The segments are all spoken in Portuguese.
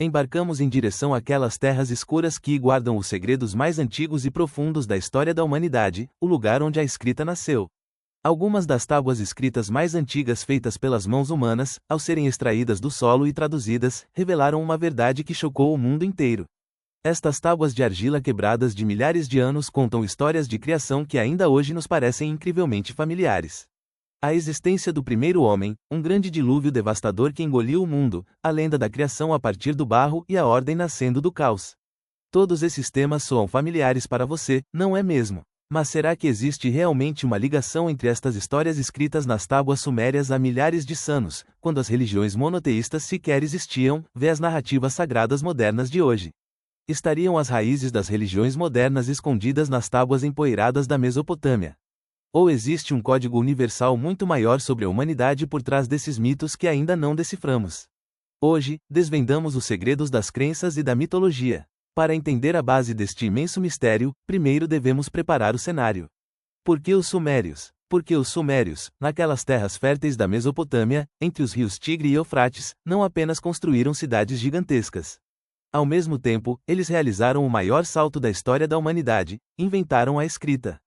Embarcamos em direção àquelas terras escuras que guardam os segredos mais antigos e profundos da história da humanidade, o lugar onde a escrita nasceu. Algumas das tábuas escritas mais antigas feitas pelas mãos humanas, ao serem extraídas do solo e traduzidas, revelaram uma verdade que chocou o mundo inteiro. Estas tábuas de argila quebradas de milhares de anos contam histórias de criação que ainda hoje nos parecem incrivelmente familiares. A existência do primeiro homem, um grande dilúvio devastador que engoliu o mundo, a lenda da criação a partir do barro e a ordem nascendo do caos. Todos esses temas soam familiares para você, não é mesmo? Mas será que existe realmente uma ligação entre estas histórias escritas nas tábuas sumérias há milhares de anos, quando as religiões monoteístas sequer existiam, vê as narrativas sagradas modernas de hoje? Estariam as raízes das religiões modernas escondidas nas tábuas empoeiradas da Mesopotâmia? Ou existe um código universal muito maior sobre a humanidade por trás desses mitos que ainda não deciframos? Hoje, desvendamos os segredos das crenças e da mitologia. Para entender a base deste imenso mistério, primeiro devemos preparar o cenário. Por que os sumérios? Porque os sumérios, naquelas terras férteis da Mesopotâmia, entre os rios Tigre e Eufrates, não apenas construíram cidades gigantescas. Ao mesmo tempo, eles realizaram o maior salto da história da humanidade, inventaram a escrita.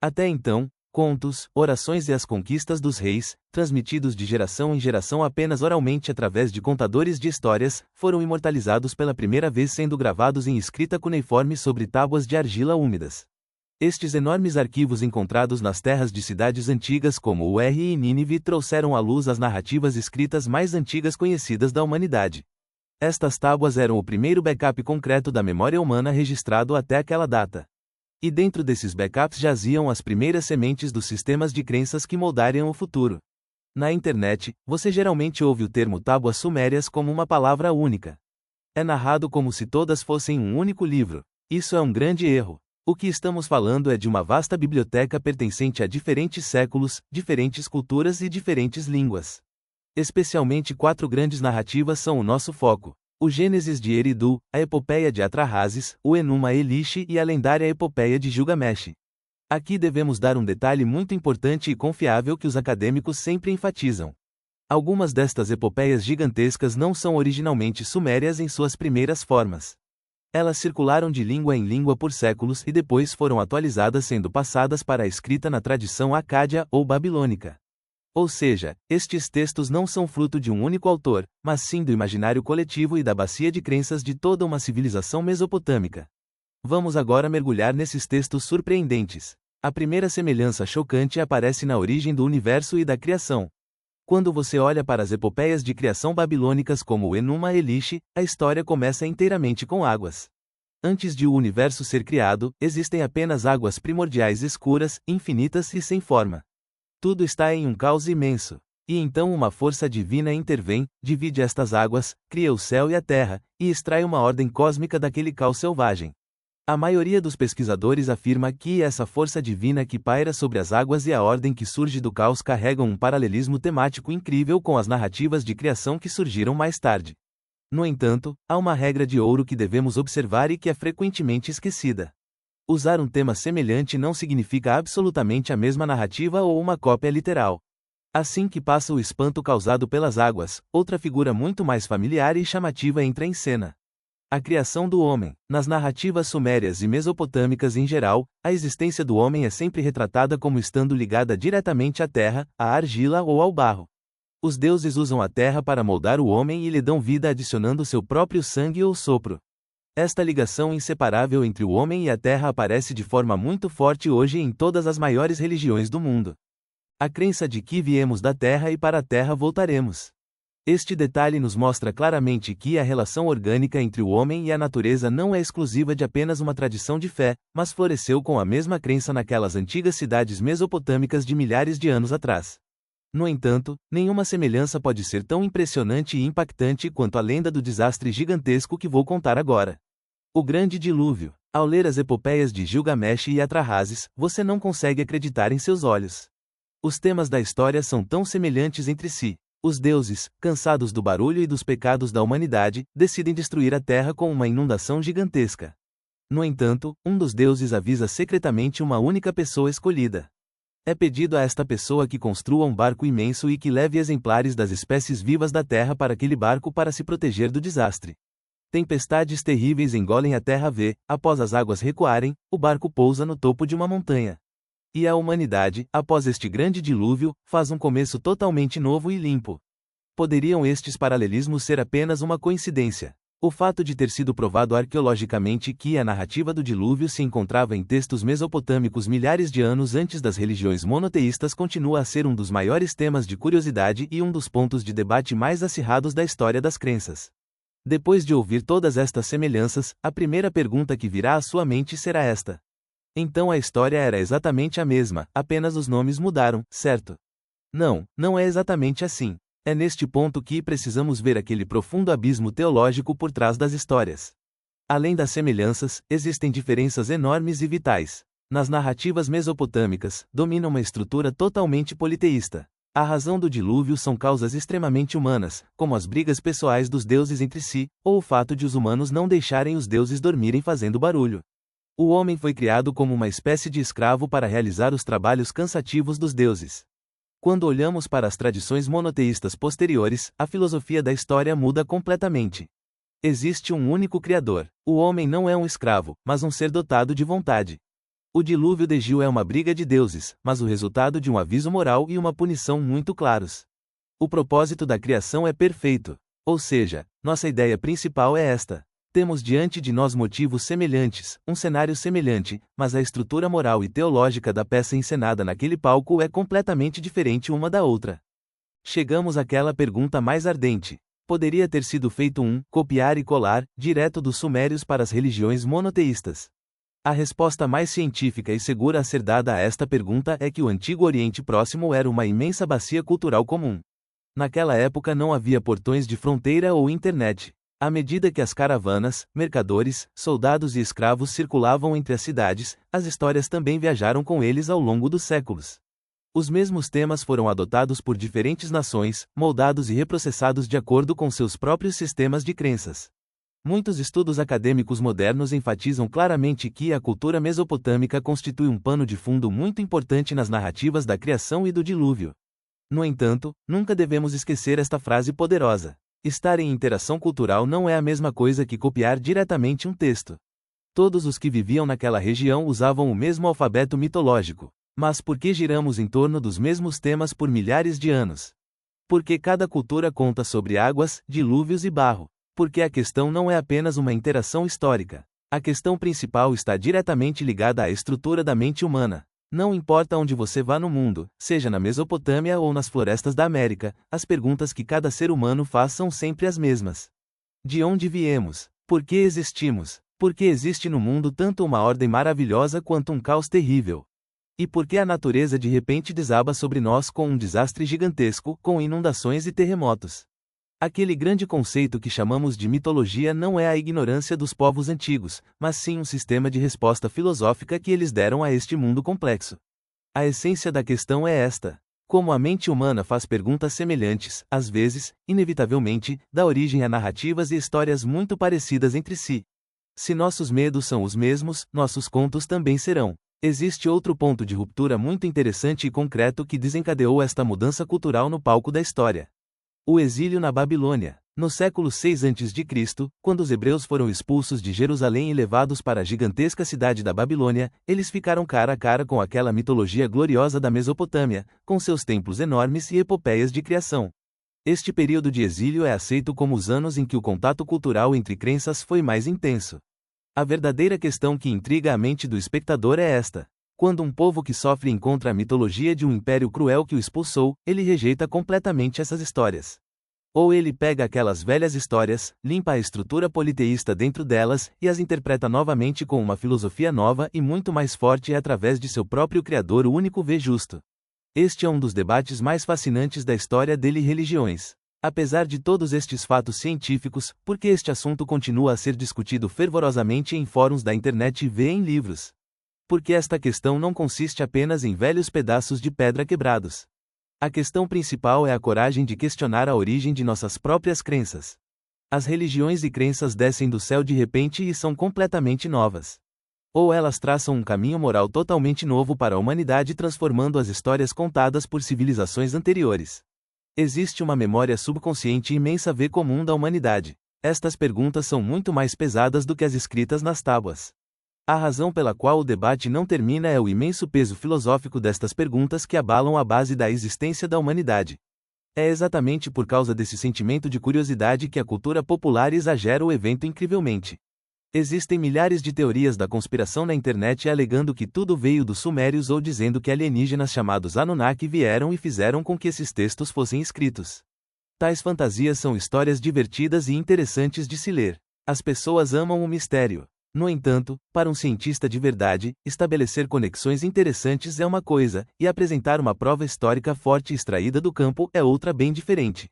Até então, contos, orações e as conquistas dos reis, transmitidos de geração em geração apenas oralmente através de contadores de histórias, foram imortalizados pela primeira vez sendo gravados em escrita cuneiforme sobre tábuas de argila úmidas. Estes enormes arquivos encontrados nas terras de cidades antigas como Ur e Nínive trouxeram à luz as narrativas escritas mais antigas conhecidas da humanidade. Estas tábuas eram o primeiro backup concreto da memória humana registrado até aquela data. E dentro desses backups jaziam as primeiras sementes dos sistemas de crenças que moldariam o futuro. Na internet, você geralmente ouve o termo tábuas sumérias como uma palavra única. É narrado como se todas fossem um único livro. Isso é um grande erro. O que estamos falando é de uma vasta biblioteca pertencente a diferentes séculos, diferentes culturas e diferentes línguas. Especialmente 4 grandes narrativas são o nosso foco. O Gênesis de Eridu, a Epopeia de Atrahasis, o Enuma Elish e a lendária Epopeia de Gilgamesh. Aqui devemos dar um detalhe muito importante e confiável que os acadêmicos sempre enfatizam. Algumas destas epopeias gigantescas não são originalmente sumérias em suas primeiras formas. Elas circularam de língua em língua por séculos e depois foram atualizadas sendo passadas para a escrita na tradição acádia ou babilônica. Ou seja, estes textos não são fruto de um único autor, mas sim do imaginário coletivo e da bacia de crenças de toda uma civilização mesopotâmica. Vamos agora mergulhar nesses textos surpreendentes. A primeira semelhança chocante aparece na origem do universo e da criação. Quando você olha para as epopeias de criação babilônicas como o Enuma Elish, a história começa inteiramente com águas. Antes de o universo ser criado, existem apenas águas primordiais escuras, infinitas e sem forma. Tudo está em um caos imenso. E então uma força divina intervém, divide estas águas, cria o céu e a terra, e extrai uma ordem cósmica daquele caos selvagem. A maioria dos pesquisadores afirma que essa força divina que paira sobre as águas e a ordem que surge do caos carregam um paralelismo temático incrível com as narrativas de criação que surgiram mais tarde. No entanto, há uma regra de ouro que devemos observar e que é frequentemente esquecida. Usar um tema semelhante não significa absolutamente a mesma narrativa ou uma cópia literal. Assim que passa o espanto causado pelas águas, outra figura muito mais familiar e chamativa entra em cena. A criação do homem. Nas narrativas sumérias e mesopotâmicas em geral, a existência do homem é sempre retratada como estando ligada diretamente à terra, à argila ou ao barro. Os deuses usam a terra para moldar o homem e lhe dão vida adicionando seu próprio sangue ou sopro. Esta ligação inseparável entre o homem e a terra aparece de forma muito forte hoje em todas as maiores religiões do mundo. A crença de que viemos da terra e para a terra voltaremos. Este detalhe nos mostra claramente que a relação orgânica entre o homem e a natureza não é exclusiva de apenas uma tradição de fé, mas floresceu com a mesma crença naquelas antigas cidades mesopotâmicas de milhares de anos atrás. No entanto, nenhuma semelhança pode ser tão impressionante e impactante quanto a lenda do desastre gigantesco que vou contar agora. O Grande Dilúvio. Ao ler as epopeias de Gilgamesh e Atrahasis, você não consegue acreditar em seus olhos. Os temas da história são tão semelhantes entre si. Os deuses, cansados do barulho e dos pecados da humanidade, decidem destruir a terra com uma inundação gigantesca. No entanto, um dos deuses avisa secretamente uma única pessoa escolhida. É pedido a esta pessoa que construa um barco imenso e que leve exemplares das espécies vivas da terra para aquele barco para se proteger do desastre. Tempestades terríveis engolem a terra após as águas recuarem, o barco pousa no topo de uma montanha. E a humanidade, após este grande dilúvio, faz um começo totalmente novo e limpo. Poderiam estes paralelismos ser apenas uma coincidência? O fato de ter sido provado arqueologicamente que a narrativa do dilúvio se encontrava em textos mesopotâmicos milhares de anos antes das religiões monoteístas continua a ser um dos maiores temas de curiosidade e um dos pontos de debate mais acirrados da história das crenças. Depois de ouvir todas estas semelhanças, a primeira pergunta que virá à sua mente será esta: então a história era exatamente a mesma, apenas os nomes mudaram, certo? Não, não é exatamente assim. É neste ponto que precisamos ver aquele profundo abismo teológico por trás das histórias. Além das semelhanças, existem diferenças enormes e vitais. Nas narrativas mesopotâmicas, domina uma estrutura totalmente politeísta. A razão do dilúvio são causas extremamente humanas, como as brigas pessoais dos deuses entre si, ou o fato de os humanos não deixarem os deuses dormirem fazendo barulho. O homem foi criado como uma espécie de escravo para realizar os trabalhos cansativos dos deuses. Quando olhamos para as tradições monoteístas posteriores, a filosofia da história muda completamente. Existe um único Criador. O homem não é um escravo, mas um ser dotado de vontade. O dilúvio de Gil é uma briga de deuses, mas o resultado de um aviso moral e uma punição muito claros. O propósito da criação é perfeito. Ou seja, nossa ideia principal é esta. Temos diante de nós motivos semelhantes, um cenário semelhante, mas a estrutura moral e teológica da peça encenada naquele palco é completamente diferente uma da outra. Chegamos àquela pergunta mais ardente. Poderia ter sido feito copiar e colar, direto dos sumérios para as religiões monoteístas? A resposta mais científica e segura a ser dada a esta pergunta é que o Antigo Oriente Próximo era uma imensa bacia cultural comum. Naquela época não havia portões de fronteira ou internet. À medida que as caravanas, mercadores, soldados e escravos circulavam entre as cidades, as histórias também viajaram com eles ao longo dos séculos. Os mesmos temas foram adotados por diferentes nações, moldados e reprocessados de acordo com seus próprios sistemas de crenças. Muitos estudos acadêmicos modernos enfatizam claramente que a cultura mesopotâmica constitui um pano de fundo muito importante nas narrativas da criação e do dilúvio. No entanto, nunca devemos esquecer esta frase poderosa. Estar em interação cultural não é a mesma coisa que copiar diretamente um texto. Todos os que viviam naquela região usavam o mesmo alfabeto mitológico. Mas por que giramos em torno dos mesmos temas por milhares de anos? Porque cada cultura conta sobre águas, dilúvios e barro. Porque a questão não é apenas uma interação histórica. A questão principal está diretamente ligada à estrutura da mente humana. Não importa onde você vá no mundo, seja na Mesopotâmia ou nas florestas da América, as perguntas que cada ser humano faz são sempre as mesmas. De onde viemos? Por que existimos? Por que existe no mundo tanto uma ordem maravilhosa quanto um caos terrível? E por que a natureza de repente desaba sobre nós com um desastre gigantesco, com inundações e terremotos? Aquele grande conceito que chamamos de mitologia não é a ignorância dos povos antigos, mas sim um sistema de resposta filosófica que eles deram a este mundo complexo. A essência da questão é esta: como a mente humana faz perguntas semelhantes, às vezes, inevitavelmente, dá origem a narrativas e histórias muito parecidas entre si. Se nossos medos são os mesmos, nossos contos também serão. Existe outro ponto de ruptura muito interessante e concreto que desencadeou esta mudança cultural no palco da história. O exílio na Babilônia. No século 6 a.C., quando os hebreus foram expulsos de Jerusalém e levados para a gigantesca cidade da Babilônia, eles ficaram cara a cara com aquela mitologia gloriosa da Mesopotâmia, com seus templos enormes e epopeias de criação. Este período de exílio é aceito como os anos em que o contato cultural entre crenças foi mais intenso. A verdadeira questão que intriga a mente do espectador é esta: quando um povo que sofre encontra a mitologia de um império cruel que o expulsou, ele rejeita completamente essas histórias. Ou ele pega aquelas velhas histórias, limpa a estrutura politeísta dentro delas, e as interpreta novamente com uma filosofia nova e muito mais forte através de seu próprio Criador, o único V justo. Este é um dos debates mais fascinantes da história dele e religiões. Apesar de todos estes fatos científicos, por que este assunto continua a ser discutido fervorosamente em fóruns da internet e em livros? Porque esta questão não consiste apenas em velhos pedaços de pedra quebrados. A questão principal é a coragem de questionar a origem de nossas próprias crenças. As religiões e crenças descem do céu de repente e são completamente novas. Ou elas traçam um caminho moral totalmente novo para a humanidade, transformando as histórias contadas por civilizações anteriores. Existe uma memória subconsciente imensa comum da humanidade. Estas perguntas são muito mais pesadas do que as escritas nas tábuas. A razão pela qual o debate não termina é o imenso peso filosófico destas perguntas que abalam a base da existência da humanidade. É exatamente por causa desse sentimento de curiosidade que a cultura popular exagera o evento incrivelmente. Existem milhares de teorias da conspiração na internet alegando que tudo veio dos sumérios ou dizendo que alienígenas chamados Anunnaki vieram e fizeram com que esses textos fossem escritos. Tais fantasias são histórias divertidas e interessantes de se ler. As pessoas amam o mistério. No entanto, para um cientista de verdade, estabelecer conexões interessantes é uma coisa, e apresentar uma prova histórica forte extraída do campo é outra bem diferente.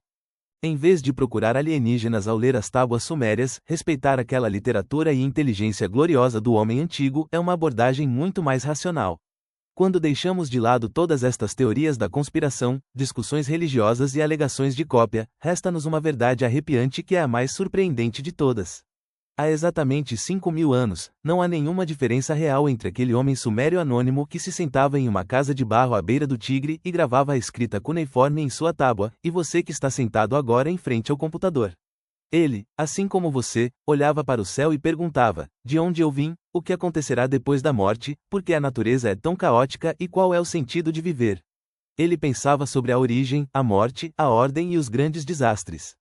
Em vez de procurar alienígenas ao ler as tábuas sumérias, respeitar aquela literatura e inteligência gloriosa do homem antigo é uma abordagem muito mais racional. Quando deixamos de lado todas estas teorias da conspiração, discussões religiosas e alegações de cópia, resta-nos uma verdade arrepiante que é a mais surpreendente de todas. Há exatamente 5.000 anos, não há nenhuma diferença real entre aquele homem sumério anônimo que se sentava em uma casa de barro à beira do Tigre e gravava a escrita cuneiforme em sua tábua, e você que está sentado agora em frente ao computador. Ele, assim como você, olhava para o céu e perguntava: de onde eu vim, o que acontecerá depois da morte, por que a natureza é tão caótica e qual é o sentido de viver? Ele pensava sobre a origem, a morte, a ordem e os grandes desastres.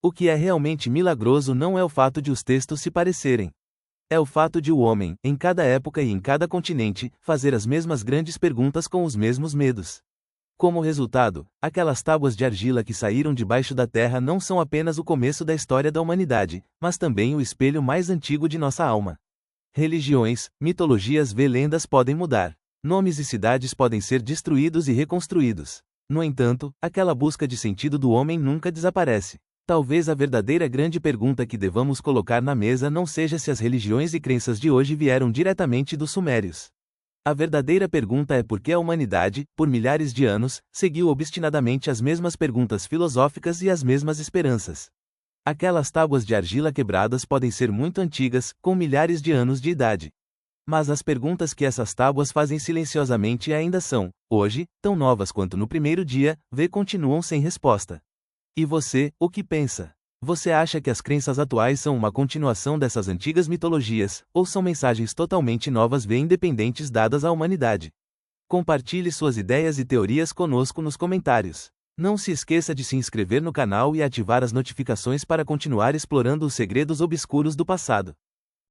O que é realmente milagroso não é o fato de os textos se parecerem. É o fato de o homem, em cada época e em cada continente, fazer as mesmas grandes perguntas com os mesmos medos. Como resultado, aquelas tábuas de argila que saíram debaixo da terra não são apenas o começo da história da humanidade, mas também o espelho mais antigo de nossa alma. Religiões, mitologias e lendas podem mudar. Nomes e cidades podem ser destruídos e reconstruídos. No entanto, aquela busca de sentido do homem nunca desaparece. Talvez a verdadeira grande pergunta que devamos colocar na mesa não seja se as religiões e crenças de hoje vieram diretamente dos sumérios. A verdadeira pergunta é por que a humanidade, por milhares de anos, seguiu obstinadamente as mesmas perguntas filosóficas e as mesmas esperanças. Aquelas tábuas de argila quebradas podem ser muito antigas, com milhares de anos de idade. Mas as perguntas que essas tábuas fazem silenciosamente ainda são, hoje, tão novas quanto no primeiro dia, continuam sem resposta. E você, o que pensa? Você acha que as crenças atuais são uma continuação dessas antigas mitologias, ou são mensagens totalmente novas e independentes dadas à humanidade? Compartilhe suas ideias e teorias conosco nos comentários. Não se esqueça de se inscrever no canal e ativar as notificações para continuar explorando os segredos obscuros do passado.